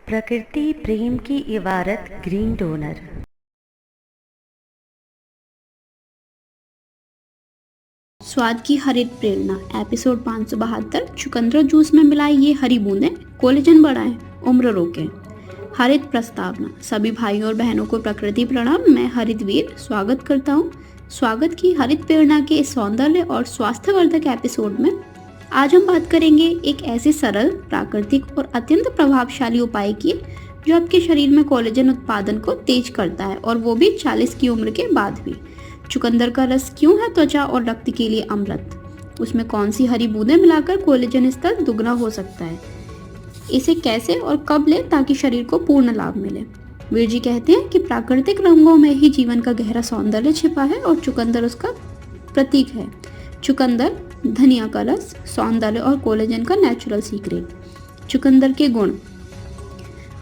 प्रकृति प्रेम की इबारत ग्रीन डोनर। स्वाद की हरित प्रेरणा एपिसोड 572। चुकंदर जूस में मिलाई ये हरी बूंदें कोलेजन बढ़ाएं, उम्र रोकें। हरित प्रस्तावना। सभी भाइयों और बहनों को प्रकृति प्रणाम। मैं हरितवीर स्वागत करता हूँ। स्वागत की हरित प्रेरणा के इस सौंदर्य और स्वास्थ्यवर्धक एपिसोड में आज हम बात करेंगे एक ऐसे सरल, प्राकृतिक और अत्यंत प्रभावशाली उपाय की जो आपके शरीर में कोलेजन उत्पादन को तेज करता है, और वो भी 40 की उम्र के बाद भी। चुकंदर का रस क्यों है त्वचा और रक्त के लिए अमृत? उसमें कौन सी हरी बूंदें मिलाकर कोलेजन स्तर दुगना हो सकता है? इसे कैसे और कब लें ताकि शरीर को पूर्ण लाभ मिले? वीर जी कहते हैं कि प्राकृतिक रंगों में ही जीवन का गहरा सौंदर्य छिपा है और चुकंदर उसका प्रतीक है। चुकंदर, धनिया का रस, सौंदर्य और कोलेजन का नेचुरल सीक्रेट। चुकंदर के गुण: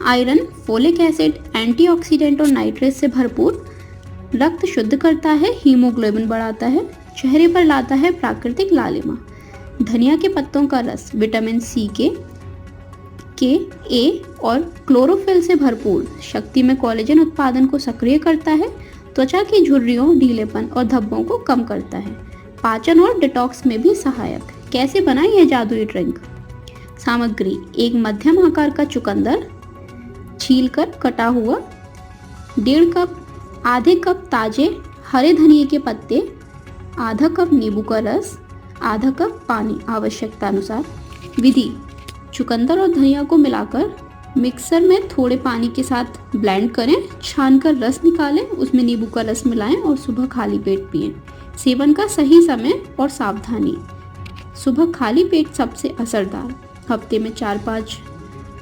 आयरन, फोलिक एसिड, एंटीऑक्सीडेंट और नाइट्रेट से भरपूर, रक्त शुद्ध करता है, हीमोग्लोबिन बढ़ाता है, चेहरे पर लाता है प्राकृतिक लालिमा। धनिया के पत्तों का रस विटामिन सी के ए और क्लोरोफिल से भरपूर, शक्ति में कोलेजन उत्पादन को सक्रिय करता है, त्वचा की झुर्रियों, ढीलेपन और धब्बों को कम करता है, पाचन और डिटॉक्स में भी सहायक। कैसे बनाएं यह जादुई ड्रिंक? सामग्री: एक मध्यम आकार का चुकंदर छीलकर कटा हुआ, 1.5 कप, आधे कप ताजे हरे धनिए के पत्ते, आधा कप नींबू का रस, आधा कप पानी आवश्यकता अनुसार। विधि: चुकंदर और धनिया को मिलाकर मिक्सर में थोड़े पानी के साथ ब्लेंड करें, छानकर रस निकालें, उसमें नींबू का रस मिलाएं और सुबह खाली पेट पिएं। सेवन का सही समय और सावधानी: सुबह खाली पेट सबसे असरदार, हफ्ते में 4-5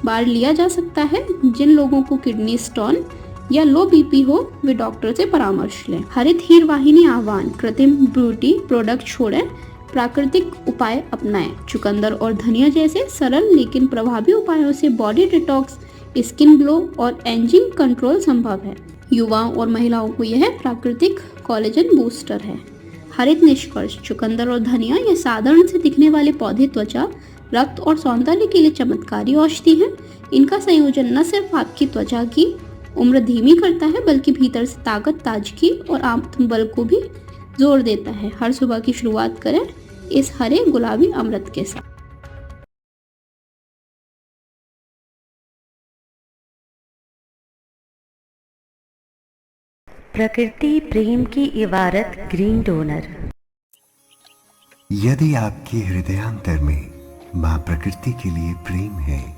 बार लिया जा सकता है। जिन लोगों को किडनी स्टोन या लो बीपी हो वे डॉक्टर से परामर्श लें। हरित हीर वाहिनी आह्वान: कृत्रिम ब्यूटी प्रोडक्ट छोड़ें, प्राकृतिक उपाय अपनाएं। चुकंदर और धनिया जैसे सरल लेकिन प्रभावी उपायों से बॉडी डिटॉक्स, स्किन ग्लो और एजिंग कंट्रोल संभव है। युवाओं और महिलाओं को यह प्राकृतिक कोलेजन बूस्टर है। हरित निष्कर्ष: चुकंदर और धनिया ये साधारण से दिखने वाले पौधे त्वचा, रक्त और सौंदर्य के लिए चमत्कारी औषधि हैं। इनका संयोजन न सिर्फ आपकी त्वचा की उम्र धीमी करता है बल्कि भीतर से ताकत, ताजगी और आत्मबल को भी जोर देता है। हर सुबह की शुरुआत करें इस हरे गुलाबी अमृत के साथ। प्रकृति प्रेम की इबारत ग्रीन डोनर। यदि आपके हृदयांतर में मां प्रकृति के लिए प्रेम है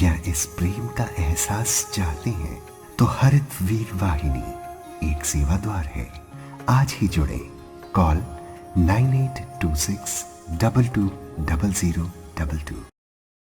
या इस प्रेम का एहसास चाहते हैं तो हरितवीर वाहिनी एक सेवा द्वार है। आज ही जुड़े। कॉल 9826 220022।